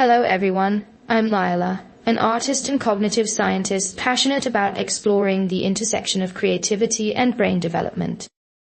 Hello everyone, I'm Lila, an artist and cognitive scientist passionate about exploring the intersection of creativity and brain development.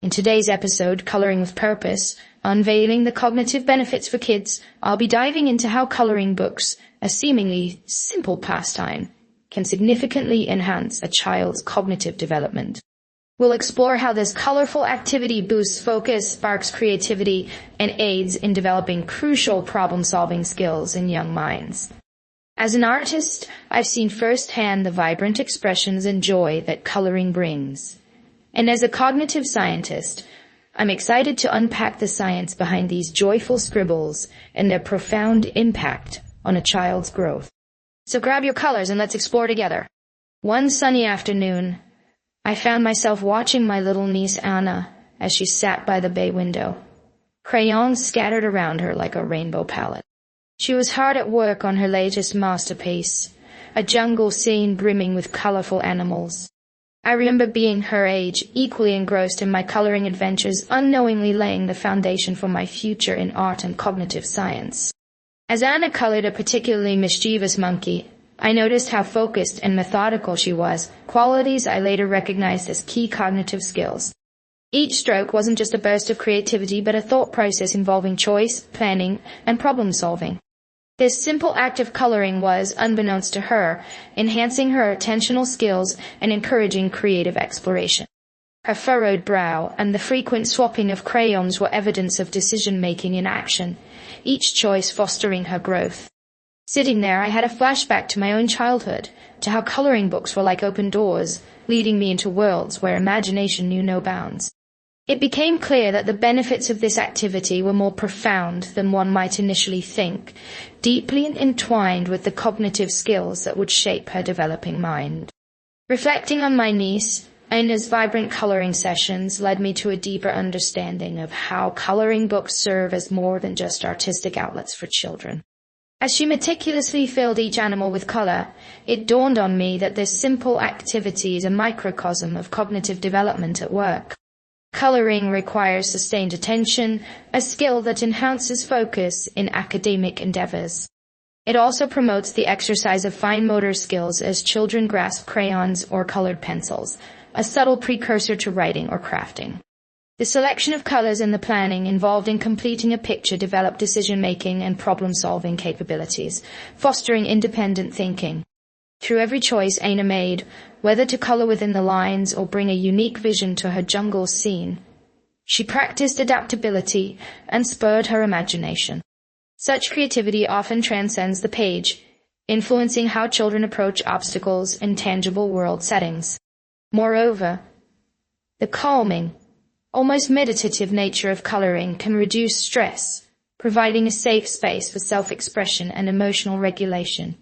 In today's episode, Coloring with Purpose, Unveiling the Cognitive Benefits for Kids, I'll be diving into how coloring books, a seemingly simple pastime, can significantly enhance a child's cognitive development. We'll explore how this colorful activity boosts focus, sparks creativity, and aids in developing crucial problem-solving skills in young minds. As an artist, I've seen firsthand the vibrant expressions and joy that coloring brings. And as a cognitive scientist, I'm excited to unpack the science behind these joyful scribbles and their profound impact on a child's growth. So grab your colors and let's explore together. One sunny afternoon, I found myself watching my little niece Anna as she sat by the bay window, crayons scattered around her like a rainbow palette. She was hard at work on her latest masterpiece, a jungle scene brimming with colorful animals. I remember being her age, equally engrossed in my coloring adventures, unknowingly laying the foundation for my future in art and cognitive science. As Anna colored a particularly mischievous monkey, I noticed how focused and methodical she was, qualities I later recognized as key cognitive skills. Each stroke wasn't just a burst of creativity, but a thought process involving choice, planning, and problem-solving. This simple act of coloring was, unbeknownst to her, enhancing her attentional skills and encouraging creative exploration. Her furrowed brow and the frequent swapping of crayons were evidence of decision-making in action, each choice fostering her growth. Sitting there, I had a flashback to my own childhood, to how coloring books were like open doors, leading me into worlds where imagination knew no bounds. It became clear that the benefits of this activity were more profound than one might initially think, deeply entwined with the cognitive skills that would shape her developing mind. Reflecting on my niece, Anna's vibrant coloring sessions led me to a deeper understanding of how coloring books serve as more than just artistic outlets for children. As she meticulously filled each animal with color, it dawned on me that this simple activity is a microcosm of cognitive development at work. Coloring requires sustained attention, a skill that enhances focus in academic endeavors. It also promotes the exercise of fine motor skills as children grasp crayons or colored pencils, a subtle precursor to writing or crafting. The selection of colors and the planning involved in completing a picture developed decision-making and problem-solving capabilities, fostering independent thinking. Through every choice Anna made, whether to color within the lines or bring a unique vision to her jungle scene, she practiced adaptability and spurred her imagination. Such creativity often transcends the page, influencing how children approach obstacles in tangible world settings. Moreover, the calming, almost meditative nature of coloring can reduce stress, providing a safe space for self-expression and emotional regulation,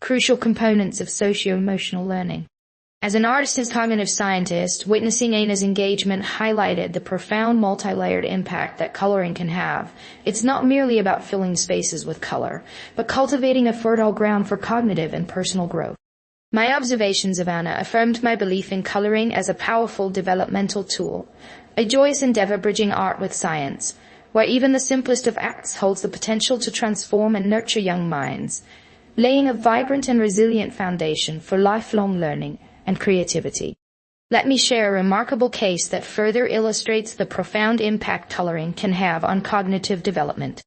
crucial components of socio-emotional learning. As an artist and cognitive scientist, witnessing Anna's engagement highlighted the profound multi-layered impact that coloring can have. It's not merely about filling spaces with color, but cultivating a fertile ground for cognitive and personal growth. My observations of Anna affirmed my belief in coloring as a powerful developmental tool, a joyous endeavor bridging art with science, where even the simplest of acts holds the potential to transform and nurture young minds, laying a vibrant and resilient foundation for lifelong learning and creativity. Let me share a remarkable case that further illustrates the profound impact coloring can have on cognitive development.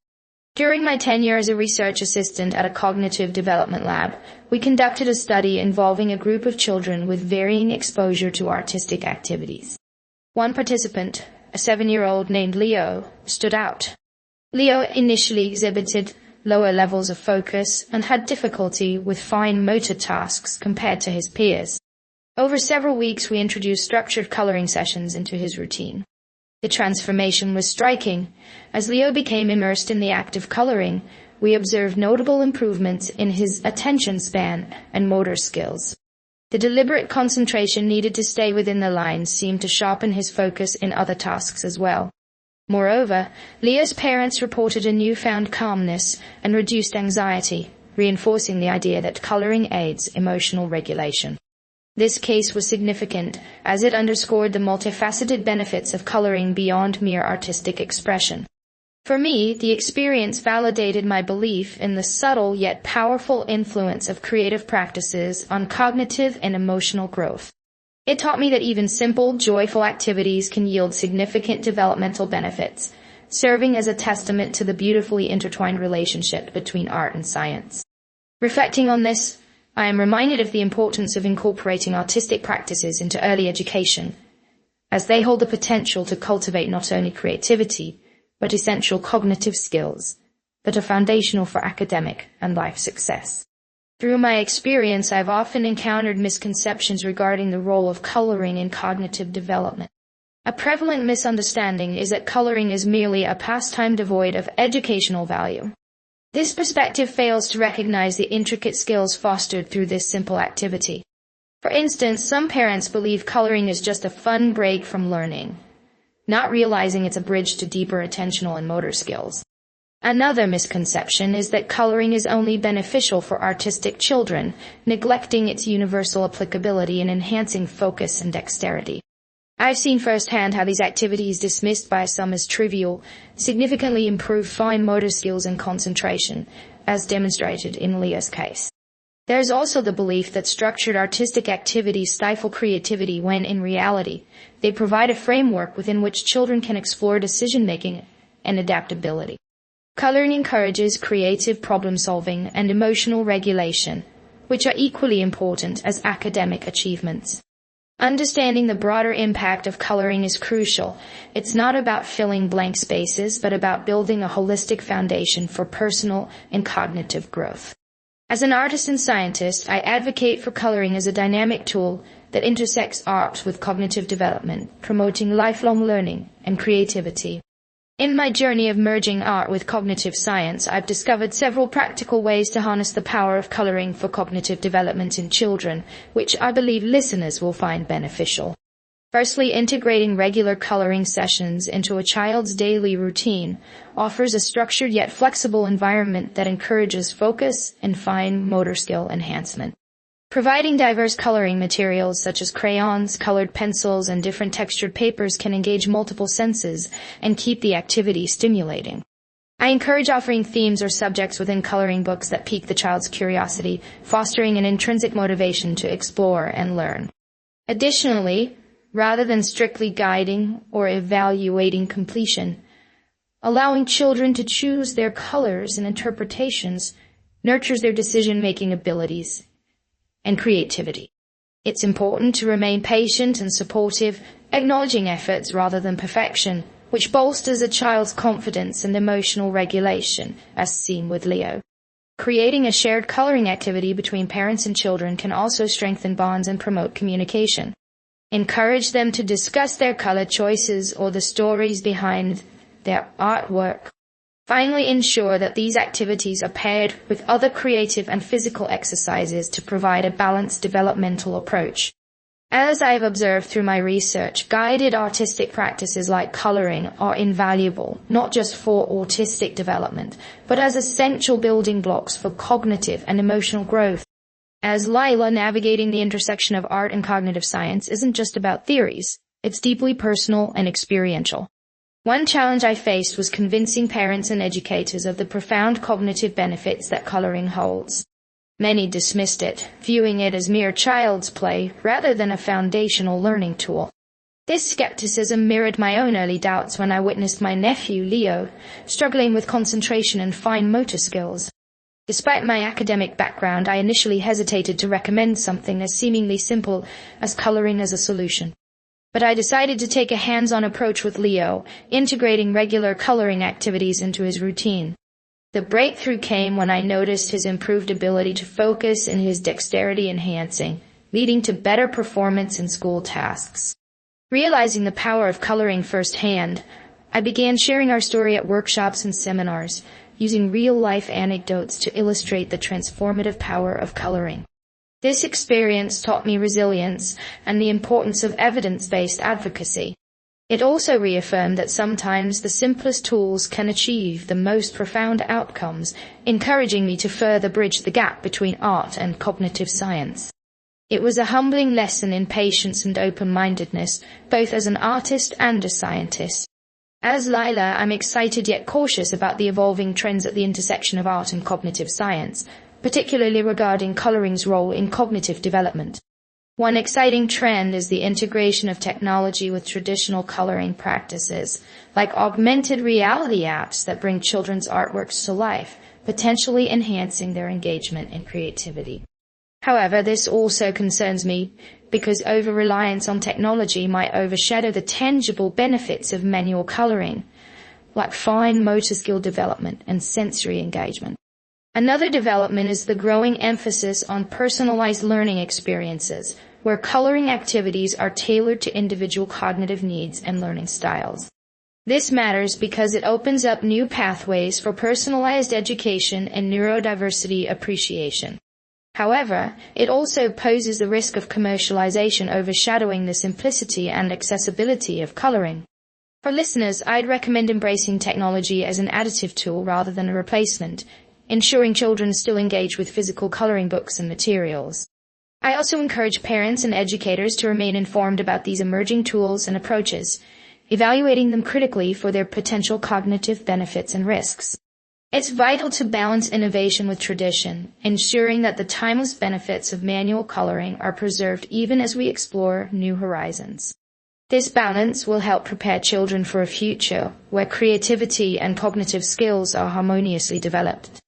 During my tenure as a research assistant at a cognitive development lab, we conducted a study involving a group of children with varying exposure to artistic activities. One participant, a 7-year-old named Leo, stood out. Leo initially exhibited lower levels of focus and had difficulty with fine motor tasks compared to his peers. Over several weeks, we introduced structured coloring sessions into his routine. The transformation was striking. As Leo became immersed in the act of coloring, we observed notable improvements in his attention span and motor skills. The deliberate concentration needed to stay within the lines seemed to sharpen his focus in other tasks as well. Moreover, Leo's parents reported a newfound calmness and reduced anxiety, reinforcing the idea that coloring aids emotional regulation. This case was significant, as it underscored the multifaceted benefits of coloring beyond mere artistic expression. For me, the experience validated my belief in the subtle yet powerful influence of creative practices on cognitive and emotional growth. It taught me that even simple, joyful activities can yield significant developmental benefits, serving as a testament to the beautifully intertwined relationship between art and science. Reflecting on this, I am reminded of the importance of incorporating artistic practices into early education, as they hold the potential to cultivate not only creativity, but essential cognitive skills that are foundational for academic and life success. Through my experience, I've often encountered misconceptions regarding the role of coloring in cognitive development. A prevalent misunderstanding is that coloring is merely a pastime devoid of educational value. This perspective fails to recognize the intricate skills fostered through this simple activity. For instance, some parents believe coloring is just a fun break from learning, not realizing it's a bridge to deeper attentional and motor skills. Another misconception is that coloring is only beneficial for artistic children, neglecting its universal applicability in enhancing focus and dexterity. I've seen firsthand how these activities, dismissed by some as trivial, significantly improve fine motor skills and concentration, as demonstrated in Leo's case. There is also the belief that structured artistic activities stifle creativity when, in reality, they provide a framework within which children can explore decision-making and adaptability. Coloring encourages creative problem-solving and emotional regulation, which are equally important as academic achievements. Understanding the broader impact of coloring is crucial. It's not about filling blank spaces, but about building a holistic foundation for personal and cognitive growth. As an artist and scientist, I advocate for coloring as a dynamic tool that intersects art with cognitive development, promoting lifelong learning and creativity. In my journey of merging art with cognitive science, I've discovered several practical ways to harness the power of coloring for cognitive development in children, which I believe listeners will find beneficial. Firstly, integrating regular coloring sessions into a child's daily routine offers a structured yet flexible environment that encourages focus and fine motor skill enhancement. Providing diverse coloring materials such as crayons, colored pencils, and different textured papers can engage multiple senses and keep the activity stimulating. I encourage offering themes or subjects within coloring books that pique the child's curiosity, fostering an intrinsic motivation to explore and learn. Additionally, rather than strictly guiding or evaluating completion, allowing children to choose their colors and interpretations nurtures their decision-making abilities and creativity. It's important to remain patient and supportive, acknowledging efforts rather than perfection, which bolsters a child's confidence and emotional regulation, as seen with Leo. Creating a shared coloring activity between parents and children can also strengthen bonds and promote communication. Encourage them to discuss their color choices or the stories behind their artwork. Finally, ensure that these activities are paired with other creative and physical exercises to provide a balanced developmental approach. As I have observed through my research, guided artistic practices like coloring are invaluable, not just for autistic development, but as essential building blocks for cognitive and emotional growth. As Lila, navigating the intersection of art and cognitive science isn't just about theories, it's deeply personal and experiential. One challenge I faced was convincing parents and educators of the profound cognitive benefits that coloring holds. Many dismissed it, viewing it as mere child's play rather than a foundational learning tool. This skepticism mirrored my own early doubts when I witnessed my nephew, Leo, struggling with concentration and fine motor skills. Despite my academic background, I initially hesitated to recommend something as seemingly simple as coloring as a solution. But I decided to take a hands-on approach with Leo, integrating regular coloring activities into his routine. The breakthrough came when I noticed his improved ability to focus and his dexterity enhancing, leading to better performance in school tasks. Realizing the power of coloring firsthand, I began sharing our story at workshops and seminars, using real-life anecdotes to illustrate the transformative power of coloring. This experience taught me resilience and the importance of evidence-based advocacy. It also reaffirmed that sometimes the simplest tools can achieve the most profound outcomes, encouraging me to further bridge the gap between art and cognitive science. It was a humbling lesson in patience and open-mindedness, both as an artist and a scientist. As Lila, I'm excited yet cautious about the evolving trends at the intersection of art and cognitive science, particularly regarding coloring's role in cognitive development. One exciting trend is the integration of technology with traditional coloring practices, like augmented reality apps that bring children's artworks to life, potentially enhancing their engagement and creativity. However, this also concerns me because over-reliance on technology might overshadow the tangible benefits of manual coloring, like fine motor skill development and sensory engagement. Another development is the growing emphasis on personalized learning experiences, where coloring activities are tailored to individual cognitive needs and learning styles. This matters because it opens up new pathways for personalized education and neurodiversity appreciation. However, it also poses the risk of commercialization overshadowing the simplicity and accessibility of coloring. For listeners, I'd recommend embracing technology as an additive tool rather than a replacement, ensuring children still engage with physical coloring books and materials. I also encourage parents and educators to remain informed about these emerging tools and approaches, evaluating them critically for their potential cognitive benefits and risks. It's vital to balance innovation with tradition, ensuring that the timeless benefits of manual coloring are preserved even as we explore new horizons. This balance will help prepare children for a future where creativity and cognitive skills are harmoniously developed.